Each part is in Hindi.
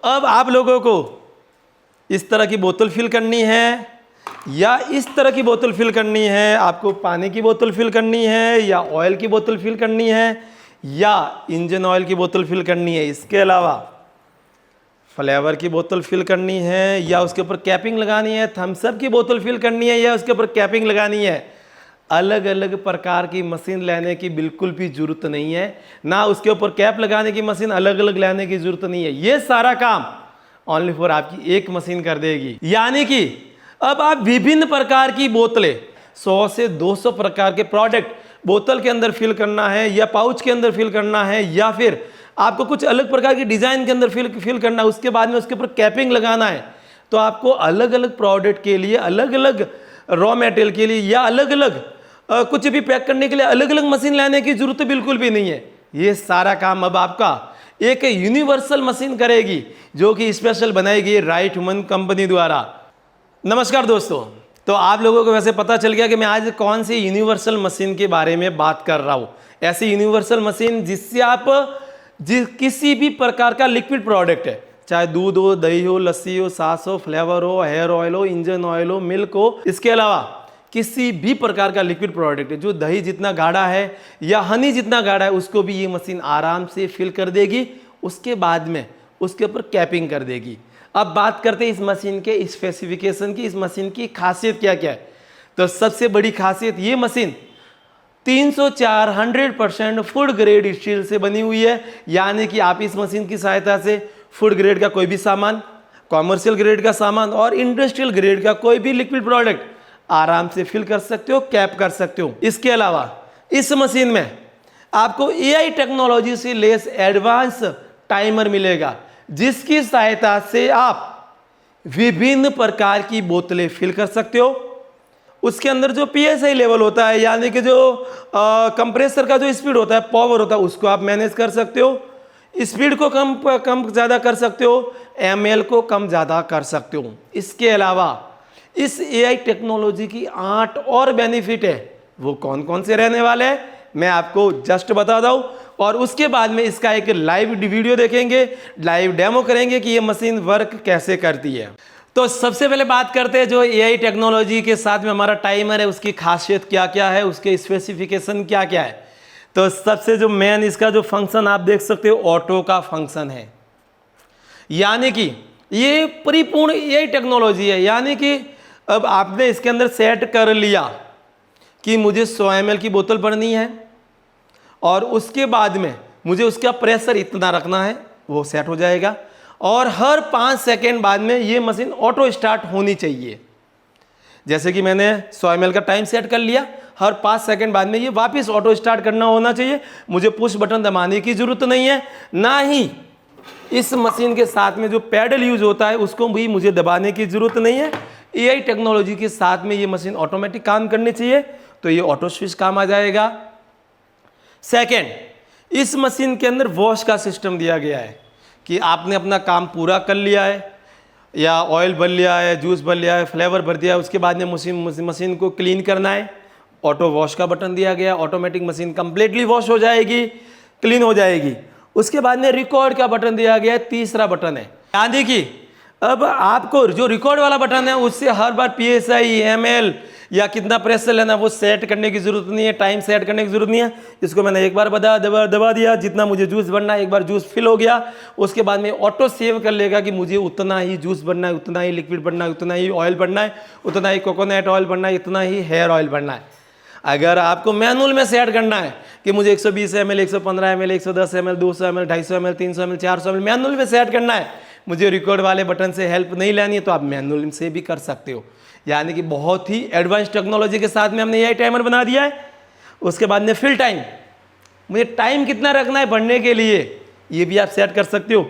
अब आप लोगों को इस तरह की बोतल फिल करनी है या इस तरह की बोतल फिल करनी है, आपको पानी की बोतल फिल करनी है या ऑयल की बोतल फिल करनी है या इंजन ऑयल की बोतल फिल करनी है, इसके अलावा फ्लेवर की बोतल फिल करनी है या उसके ऊपर कैपिंग लगानी है, थम्स अप की बोतल फिल करनी है या उसके ऊपर कैपिंग लगानी है, अलग अलग प्रकार की मशीन लेने की बिल्कुल भी जरूरत नहीं है, ना उसके ऊपर कैप लगाने की मशीन अलग अलग लेने की जरूरत नहीं है। ये सारा काम ओनली फॉर आपकी एक मशीन कर देगी। यानी कि अब आप विभिन्न प्रकार की बोतलें 100 से 200 प्रकार के प्रोडक्ट बोतल के अंदर फिल करना है या पाउच के अंदर फिल करना है या फिर आपको कुछ अलग प्रकार की डिजाइन के अंदर फिल करना है, उसके बाद में उसके ऊपर कैपिंग लगाना है, तो आपको अलग अलग प्रोडक्ट के लिए अलग अलग रॉ मटेरियल के लिए या अलग अलग कुछ भी पैक करने के लिए अलग अलग मशीन लाने की जरूरत बिल्कुल भी नहीं है। ये सारा काम अब आपका एक यूनिवर्सल मशीन करेगी जो कि स्पेशल बनाएगी राइट ह्यूमन कंपनी द्वारा। नमस्कार दोस्तों, तो आप लोगों को वैसे पता चल गया कि मैं आज कौन सी यूनिवर्सल मशीन के बारे में बात कर रहा हूँ। ऐसी यूनिवर्सल मशीन जिससे आप किसी भी प्रकार का लिक्विड प्रोडक्ट है, चाहे दूध हो, दही हो, लस्सी हो, सास हो, फ्लेवर हो, हेयर ऑयल हो, इंजन ऑयल हो, मिल्क हो, इसके अलावा किसी भी प्रकार का लिक्विड प्रोडक्ट है जो दही जितना गाढ़ा है या हनी जितना गाढ़ा है, उसको भी ये मशीन आराम से फिल कर देगी। उसके बाद में उसके ऊपर कैपिंग कर देगी। अब बात करते हैं इस मशीन के स्पेसिफिकेशन की, इस मशीन की खासियत क्या क्या है। तो सबसे बड़ी खासियत, ये मशीन 304 100% फूड ग्रेड स्टील से बनी हुई है। यानी कि आप इस मशीन की सहायता से फूड ग्रेड का कोई भी सामान, कॉमर्शियल ग्रेड का सामान और इंडस्ट्रियल ग्रेड का कोई भी लिक्विड प्रोडक्ट आराम से फिल कर सकते हो, कैप कर सकते हो। इसके अलावा इस मशीन में आपको एआई टेक्नोलॉजी से लेस एडवांस टाइमर मिलेगा, जिसकी सहायता से आप विभिन्न प्रकार की बोतलें फिल कर सकते हो। उसके अंदर जो पीएसआई लेवल होता है, यानी कि जो कंप्रेसर का जो स्पीड होता है, पावर होता है, उसको आप मैनेज कर सकते हो। स्पीड को कम ज़्यादा कर सकते हो, एमएल को कम ज़्यादा कर सकते हो। इसके अलावा इस एआई टेक्नोलॉजी की 8 और बेनिफिट है। वो कौन कौन से रहने वाले हैं मैं आपको जस्ट बता दूं, और उसके बाद में इसका एक लाइव वीडियो देखेंगे, लाइव डेमो करेंगे कि ये मशीन वर्क कैसे करती है। तो सबसे पहले बात करते हैं जो एआई टेक्नोलॉजी के साथ में हमारा टाइमर है, उसकी खासियत क्या क्या है, उसके स्पेसिफिकेशन क्या क्या है। तो सबसे जो मेन इसका जो फंक्शन आप देख सकते हो, ऑटो का फंक्शन है। यानी कि ये परिपूर्ण एआई टेक्नोलॉजी है। यानी कि अब आपने इसके अंदर सेट कर लिया कि मुझे 100 ml की बोतल भरनी है और उसके बाद में मुझे उसका प्रेशर इतना रखना है, वो सेट हो जाएगा। और हर 5 सेकेंड बाद में ये मशीन ऑटो स्टार्ट होनी चाहिए। जैसे कि मैंने 100 ml का टाइम सेट कर लिया, हर 5 सेकेंड बाद में ये वापस ऑटो स्टार्ट करना होना चाहिए। मुझे पुश बटन दबाने की जरूरत नहीं है, ना ही इस मशीन के साथ में जो पैडल यूज होता है उसको भी मुझे दबाने की जरूरत नहीं है। एआई टेक्नोलॉजी के साथ में ये मशीन ऑटोमेटिक काम करनी चाहिए, तो ये ऑटो स्विच काम आ जाएगा। सेकेंड, इस मशीन के अंदर वॉश का सिस्टम दिया गया है कि आपने अपना काम पूरा कर लिया है, या ऑयल भर लिया है, जूस भर लिया है, फ्लेवर भर दिया है, उसके बाद में मशीन को क्लीन करना है, ऑटो वॉश का बटन दिया गया, ऑटोमेटिक मशीन कंप्लीटली वॉश हो जाएगी, क्लीन हो जाएगी। उसके बाद में रिकॉर्ड का बटन दिया गया है, तीसरा बटन है। यानी कि अब आपको जो रिकॉर्ड वाला बटन है उससे हर बार पीएसआई, एमएल या कितना प्रेशर लेना वो सेट करने की जरूरत नहीं है, टाइम सेट करने की जरूरत नहीं है। इसको मैंने एक बार दबा दिया, जितना मुझे जूस बनना है, एक बार जूस फिल हो गया, उसके बाद में ऑटो सेव कर लेगा कि मुझे उतना ही जूस बनना है, उतना ही लिक्विड बनना है, उतना ही ऑयल बनना है, उतना ही कोकोनट ऑयल बनना है, इतना ही हेयर ऑयल बनना है। अगर आपको मैनुअल में सेट करना है कि मुझे 120 ml, 115 ml, 110 ml, 200 ml, 250 ml, 300 ml, 400 ml manual में सेट करना है, मुझे रिकॉर्ड वाले बटन से हेल्प नहीं लेनी है, तो आप मैनुअल से भी कर सकते हो। यानी कि बहुत ही एडवांस टेक्नोलॉजी के साथ में हमने यही टाइमर बना दिया है। उसके बाद में फिल टाइम, मुझे टाइम कितना रखना है बढ़ने के लिए, ये भी आप सेट कर सकते हो।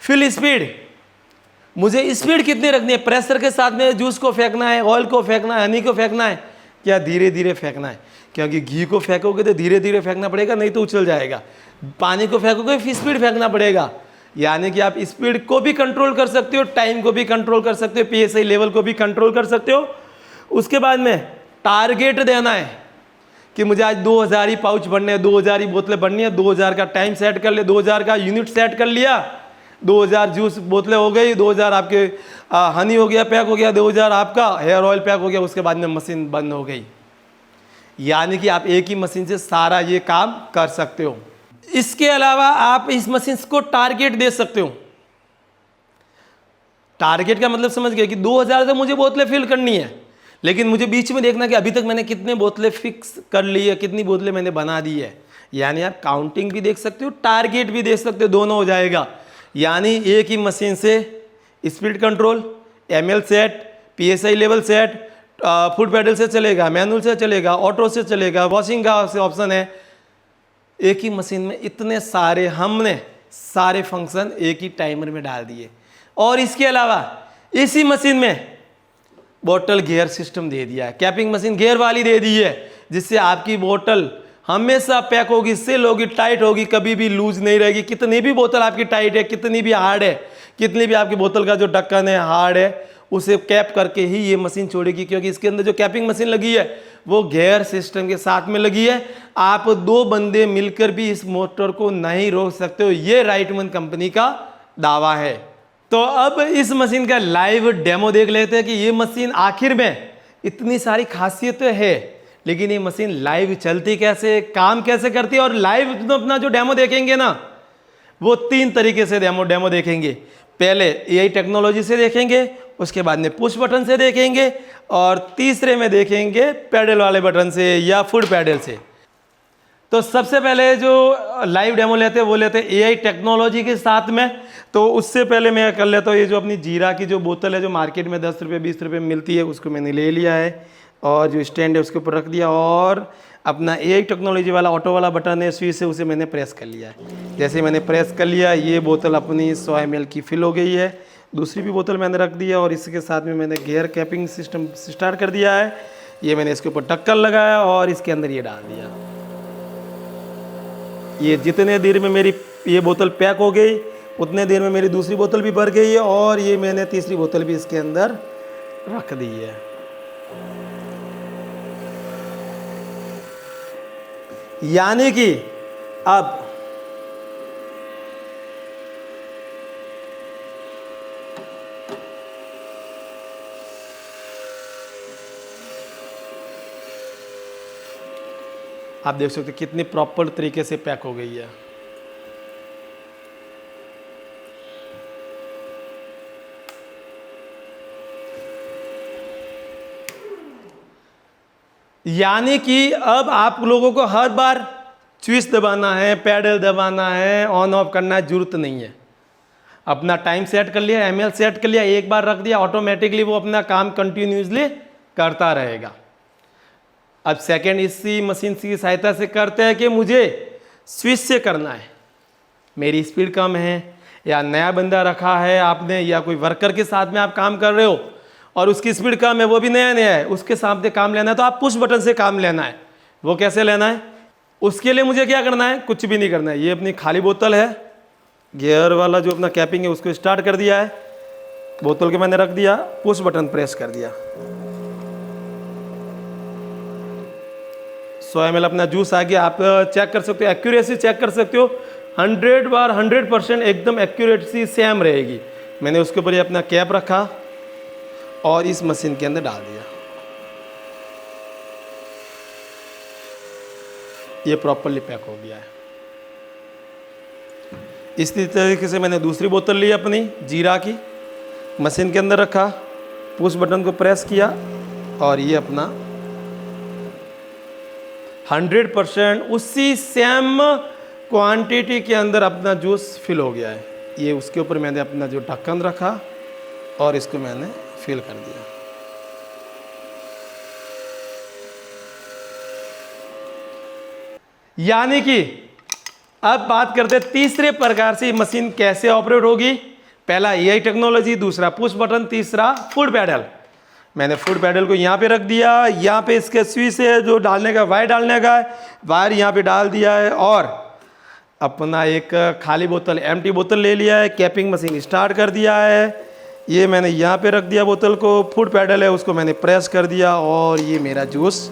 फिल स्पीड, मुझे स्पीड कितनी रखनी है, प्रेशर के साथ में जूस को फेंकना है, ऑयल को फेंकना है, हनी को फेंकना है, क्या धीरे धीरे फेंकना है, क्योंकि घी को फेंकोगे तो धीरे धीरे फेंकना पड़ेगा, नहीं तो उछल जाएगा। पानी को फेंकोगे फिर स्पीड फेंकना पड़ेगा। यानी कि आप स्पीड को भी कंट्रोल कर सकते हो, टाइम को भी कंट्रोल कर सकते हो, पीएसआई लेवल को भी कंट्रोल कर सकते हो। उसके बाद में टारगेट देना है कि मुझे आज 2000 ही पाउच भरने हैं, 2000 ही बोतलें भरनी है, 2000 का टाइम सेट कर ले, 2000 का यूनिट सेट कर लिया। 2000 जूस बोतलें हो गई, 2000 आपके हनी हो गया, पैक हो गया, 2000 आपका हेयर ऑयल पैक हो गया, उसके बाद में मशीन बंद हो गई। यानी कि आप एक ही मशीन से सारा ये काम कर सकते हो। इसके अलावा आप इस मशीन को टारगेट दे सकते हो। टारगेट का मतलब समझ गए कि 2000 से मुझे बोतलें फिल करनी है, लेकिन मुझे बीच में देखना कि अभी तक मैंने कितने बोतलें फिक्स कर ली है, कितनी बोतलें मैंने बना दी है। यानी आप काउंटिंग भी देख सकते हो, टारगेट भी देख सकते हो, दोनों हो जाएगा। यानी एक ही मशीन से speed control, ML set, PSI level set, foot pedal से चलेगा, मैनुअल से चलेगा, ऑटो से चलेगा, वॉशिंग का ऑप्शन है। एक ही मशीन में इतने सारे हमने सारे फंक्शन एक ही टाइमर में डाल दिए। और इसके अलावा इसी मशीन में बोतल गियर सिस्टम दे दिया है, कैपिंग मशीन गियर वाली दे दी है, जिससे आपकी बोतल हमेशा पैक होगी, सील होगी, टाइट होगी, कभी भी लूज नहीं रहेगी। कितनी भी बोतल आपकी टाइट है, कितनी भी हार्ड है, कितनी भी आपकी बोतल का जो ढक्कन है हार्ड है, उसे कैप करके ही ये मशीन छोड़ेगी, क्योंकि इसके अंदर जो कैपिंग मशीन लगी है वो गियर सिस्टम के साथ में लगी है। आप 2 बंदे मिलकर भी इस मोटर को नहीं रोक सकते हो, ये राइटमन कंपनी का दावा है। तो अब इस मशीन का लाइव डेमो देख लेते हैं कि ये मशीन आखिर में इतनी सारी खासियतें है, लेकिन ये मशीन लाइव चलती कैसे, काम कैसे करती है। और लाइव तो अपना जो डेमो देखेंगे ना, वो 3 तरीके से डेमो देखेंगे। पहले एआई टेक्नोलॉजी से देखेंगे, उसके बाद में पुश बटन से देखेंगे, और तीसरे में देखेंगे पैडल वाले बटन से या फुट पैडल से। तो सबसे पहले जो लाइव डेमो लेते हैं वो लेते हैं एआई टेक्नोलॉजी के साथ में। तो उससे पहले मैं कर लेता हूँ, ये जो अपनी जीरा की जो बोतल है जो मार्केट में 10 रुपये 20 रुपये मिलती है, उसको मैंने ले लिया है और जो स्टैंड है उसके ऊपर रख दिया, और अपना एआई टेक्नोलॉजी वाला ऑटो वाला बटन है स्विच से, उसे मैंने प्रेस कर लिया है। जैसे मैंने प्रेस कर लिया, ये बोतल अपनी 100 ml की फिल हो गई है। दूसरी भी बोतल मैंने रख दिया और इसके साथ में मैंने गियर कैपिंग सिस्टम स्टार्ट कर दिया है। ये मैंने इसके ऊपर ढक्कन लगाया और इसके अंदर ये डाल दिया। ये जितने देर में मेरी ये बोतल पैक हो गई, उतने देर में मेरी दूसरी बोतल भी भर गई है, और ये मैंने तीसरी बोतल भी इसके अंदर रख दी है। यानी कि अब आप देख सकते कितनी प्रॉपर तरीके से पैक हो गई है। यानी कि अब आप लोगों को हर बार स्विच दबाना है, पैडल दबाना है, ऑन ऑफ करना है, जरूरत नहीं है। अपना टाइम सेट कर लिया, एमएल सेट कर लिया, एक बार रख दिया, ऑटोमेटिकली वो अपना काम कंटिन्यूसली करता रहेगा। अब सेकंड इसी मशीन की सहायता से करते हैं कि मुझे स्विच से करना है, मेरी स्पीड कम है, या नया बंदा रखा है आपने, या कोई वर्कर के साथ में आप काम कर रहे हो और उसकी स्पीड कम है, वो भी नया है, उसके सामने काम लेना है, तो आप पुश बटन से काम लेना है। वो कैसे लेना है, उसके लिए मुझे क्या करना है, कुछ भी नहीं करना है। ये अपनी खाली बोतल है, गियर वाला जो अपना कैपिंग है उसको स्टार्ट कर दिया है, बोतल के मैंने रख दिया, पुश बटन प्रेस कर दिया, 100 ml अपना जूस आ गया। आप चेक कर सकते हो, एक्यूरेसी चेक कर सकते हो, 100 बार 100% एकदम एक्यूरेसी सेम रहेगी। मैंने उसके ऊपर ये अपना कैप रखा और इस मशीन के अंदर डाल दिया, ये प्रॉपरली पैक हो गया है। इसी तरीके से मैंने दूसरी बोतल ली अपनी जीरा की, मशीन के अंदर रखा, पुश बटन को प्रेस किया, और ये अपना 100% उसी सेम क्वांटिटी के अंदर अपना जूस फिल हो गया है। ये उसके ऊपर मैंने अपना जो ढक्कन रखा और इसको मैंने फिल कर दिया। यानी कि अब बात करते हैं तीसरे प्रकार से मशीन कैसे ऑपरेट होगी। पहला एआई टेक्नोलॉजी, दूसरा पुश बटन, तीसरा फुट पैडल। मैंने फुट पैडल को यहाँ पे रख दिया, यहाँ पे इसके स्विच है जो डालने का, वायर डालने का है, वायर यहाँ पे डाल दिया है, और अपना एक खाली बोतल, एम्प्टी बोतल ले लिया है, कैपिंग मशीन स्टार्ट कर दिया है। ये मैंने यहाँ पे रख दिया बोतल को, फुट पैडल है उसको मैंने प्रेस कर दिया, और ये मेरा जूस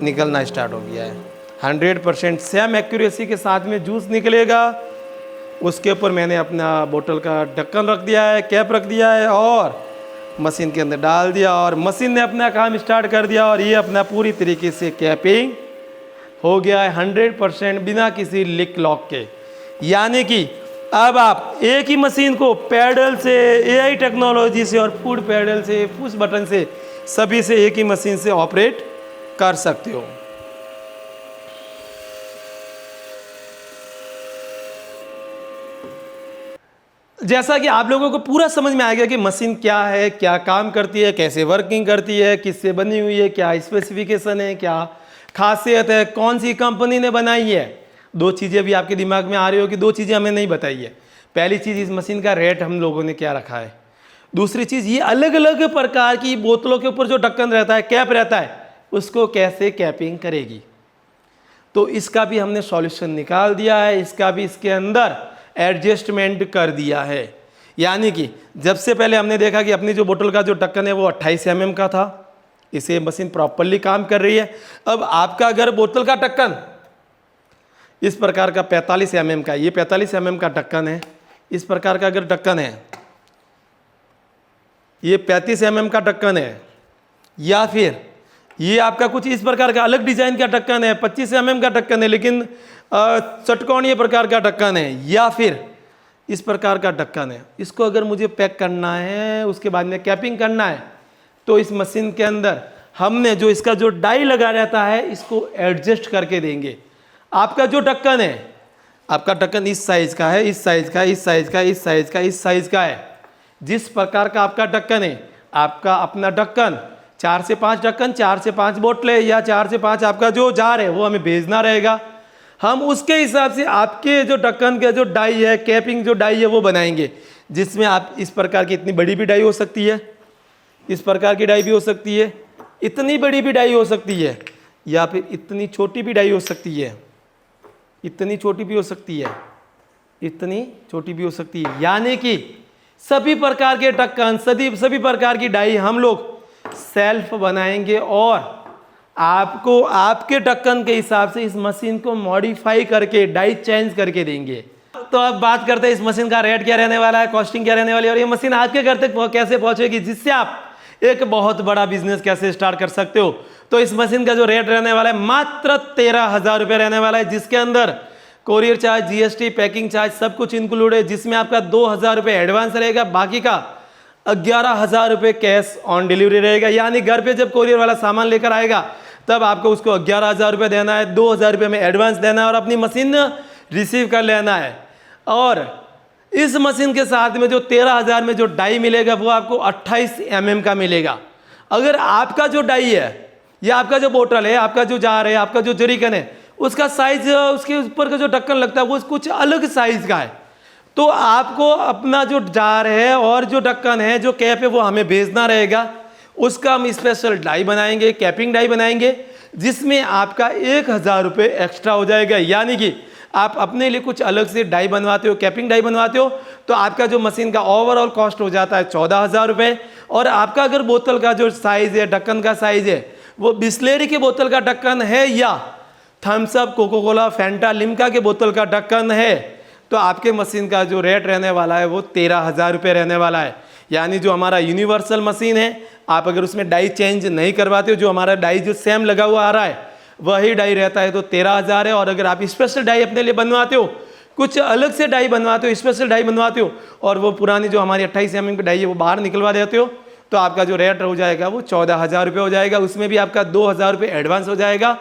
निकलना स्टार्ट हो गया है। 100% सेम एक्यूरेसी के साथ में जूस निकलेगा। उसके ऊपर मैंने अपना बोतल का ढक्कन रख दिया है, कैप रख दिया है और मशीन के अंदर डाल दिया और मशीन ने अपना काम स्टार्ट कर दिया और ये अपना पूरी तरीके से कैपिंग हो गया है 100% बिना किसी लिक लॉक के। यानी कि अब आप एक ही मशीन को पैडल से, एआई टेक्नोलॉजी से और फूड पैडल से, पुश बटन से, सभी से एक ही मशीन से ऑपरेट कर सकते हो। जैसा कि आप लोगों को पूरा समझ में आ गया कि मशीन क्या है, क्या काम करती है, कैसे वर्किंग करती है, किससे बनी हुई है, क्या स्पेसिफिकेशन है, क्या खासियत है, कौन सी कंपनी ने बनाई है। दो चीज़ें भी आपके दिमाग में आ रही हो कि दो चीज़ें हमें नहीं बताई है। पहली चीज़, इस मशीन का रेट हम लोगों ने क्या रखा है। दूसरी चीज़, ये अलग अलग प्रकार की बोतलों के ऊपर जो ढक्कन रहता है, कैप रहता है, उसको कैसे कैपिंग करेगी। तो इसका भी हमने सॉल्यूशन निकाल दिया है, इसका भी इसके अंदर एडजस्टमेंट कर दिया है। यानी कि जब से पहले हमने देखा कि अपनी जो बोतल का जो ढक्कन है वो 28 mm का था, इसे मशीन प्रॉपरली काम कर रही है। अब आपका अगर बोतल का ढक्कन इस प्रकार का 45 mm का, ये 45 mm का ढक्कन है, इस प्रकार का अगर ढक्कन है, ये 35 mm का ढक्कन है, या फिर ये आपका कुछ इस प्रकार का अलग डिजाइन का ढक्कन है, 25 mm का ढक्कन है लेकिन चटकोणीय प्रकार का ढक्कन है, या फिर इस प्रकार का ढक्कन है, इसको अगर मुझे पैक करना है, उसके बाद में कैपिंग करना है, तो इस मशीन के अंदर हमने जो इसका जो डाई लगा रहता है इसको एडजस्ट करके देंगे। आपका जो ढक्कन है, आपका ढक्कन इस साइज का है, इस साइज का, इस साइज का, इस साइज का, इस साइज का है। जिस प्रकार का आपका ढक्कन है, आपका अपना ढक्कन 4 से 5 ढक्कन, 4 से 5 बोतलें या 4 से 5 आपका जो जार है वो हमें भेजना रहेगा। हम उसके हिसाब से आपके जो ढक्कन का जो डाई है, कैपिंग जो डाई है वो बनाएंगे, जिसमें आप इस प्रकार की इतनी बड़ी भी डाई हो सकती है, इस प्रकार की डाई भी हो सकती है, इतनी बड़ी भी डाई हो सकती है, या फिर इतनी छोटी भी डाई हो सकती है, इतनी छोटी भी हो सकती है, इतनी छोटी भी हो सकती है। यानी कि सभी प्रकार के ढक्कन, सभी प्रकार की डाई हम लोग सेल्फ बनाएंगे और आपको आपके ढक्कन के हिसाब से इस मशीन को मॉडिफाई करके डाई चेंज करके देंगे। तो अब बात करते हैं इस मशीन का रेट क्या रहने वाला है, कॉस्टिंग क्या रहने वाली है और ये मशीन आपके घर तक कैसे पहुंचेगी, जिससे आप एक बहुत बड़ा बिजनेस कैसे स्टार्ट कर सकते हो। तो इस मशीन का जो रेट रहने वाला है मात्र 13,000 रुपये रहने वाला है, जिसके अंदर courier charge, GST, packing charge सब कुछ इंक्लूड है, जिसमें आपका 2,000 रुपये एडवांस रहेगा, बाकी का 11,000 रुपये कैश ऑन डिलीवरी रहेगा। यानी घर पे जब कोरियर वाला सामान लेकर आएगा तब आपको उसको 11,000 रुपये देना है, 2,000 रुपये में एडवांस देना है और अपनी मशीन रिसीव कर लेना है। और इस मशीन के साथ में जो 13,000 में जो डाई मिलेगा वो आपको 28 mm का मिलेगा। अगर आपका जो डाई है या आपका जो बोतल है, आपका जो जार है, आपका जो जरीकन है, उसका साइज, उसके ऊपर का जो ढक्कन लगता है वो कुछ अलग साइज का है, तो आपको अपना जो जार है और जो ढक्कन है, जो कैप है, वो हमें भेजना रहेगा। उसका हम स्पेशल डाई बनाएंगे, कैपिंग डाई बनाएंगे, जिसमें आपका 1,000 रुपये एक्स्ट्रा हो जाएगा। यानी कि आप अपने लिए कुछ अलग से डाई बनवाते हो, कैपिंग डाई बनवाते हो, तो आपका जो मशीन का ओवरऑल कॉस्ट हो जाता है 14,000 रुपये। और आपका अगर बोतल का जो साइज़ है, ढक्कन का साइज़ है, वो बिस्लेरी की बोतल का ढक्कन है या Thums Up, Coca Cola, Fanta, Limca के बोतल का ढक्कन है, तो आपके मशीन का जो रेट रहने वाला है वो 13,000 रुपये रहने वाला है। यानी जो हमारा यूनिवर्सल मशीन है, आप अगर उसमें डाई चेंज नहीं करवाते हो, जो हमारा डाई जो सेम लगा हुआ आ रहा है वही डाई रहता है, तो 13,000 है। और अगर आप स्पेशल डाई अपने लिए बनवाते हो, कुछ अलग से डाई बनवाते हो, स्पेशल डाई बनवाते हो, और वो पुरानी जो हमारी 28 mm की डाई है वो बाहर निकलवा देते हो, तो आपका जो रेट हो जाएगा वो 14,000 रुपये हो जाएगा। उसमें भी आपका 2,000 रुपये एडवांस हो जाएगा,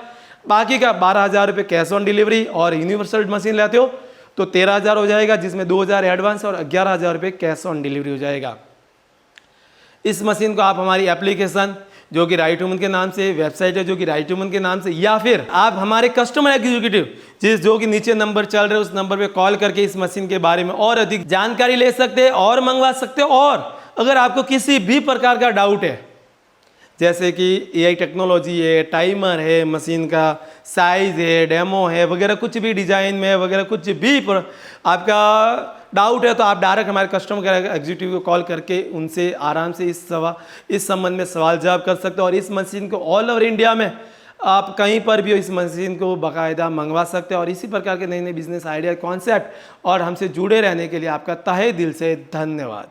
बाकी का 12,000 रुपये कैश ऑन डिलीवरी। और यूनिवर्सल मशीन लेते हो तो 13,000 हो जाएगा, जिसमें 2,000 एडवांस और 11,000 रुपये कैश ऑन डिलीवरी हो जाएगा। इस मशीन को आप हमारी एप्लीकेशन जो कि राइट वुमन के नाम से, वेबसाइट है जो कि राइट वुमन के नाम से, या फिर आप हमारे कस्टमर एग्जीक्यूटिव जो कि नीचे नंबर चल रहे हैं उस नंबर पे कॉल करके इस मशीन के बारे में और अधिक जानकारी ले सकते हैं और मंगवा सकते हो। और अगर आपको किसी भी प्रकार का डाउट है, जैसे कि एआई टेक्नोलॉजी है, टाइमर है, मशीन का साइज है, डेमो है वगैरह, कुछ भी डिजाइन में वगैरह कुछ भी आपका डाउट है, तो आप डायरेक्ट हमारे कस्टमर केयर एग्जीक्यूटिव को कॉल करके उनसे आराम से इस संबंध में सवाल जवाब कर सकते हो। और इस मशीन को ऑल ओवर इंडिया में आप कहीं पर भी इस मशीन को बाकायदा मंगवा सकते हैं। और इसी प्रकार के नए नए बिजनेस आइडिया, कॉन्सेप्ट और हमसे जुड़े रहने के लिए आपका तहे दिल से धन्यवाद।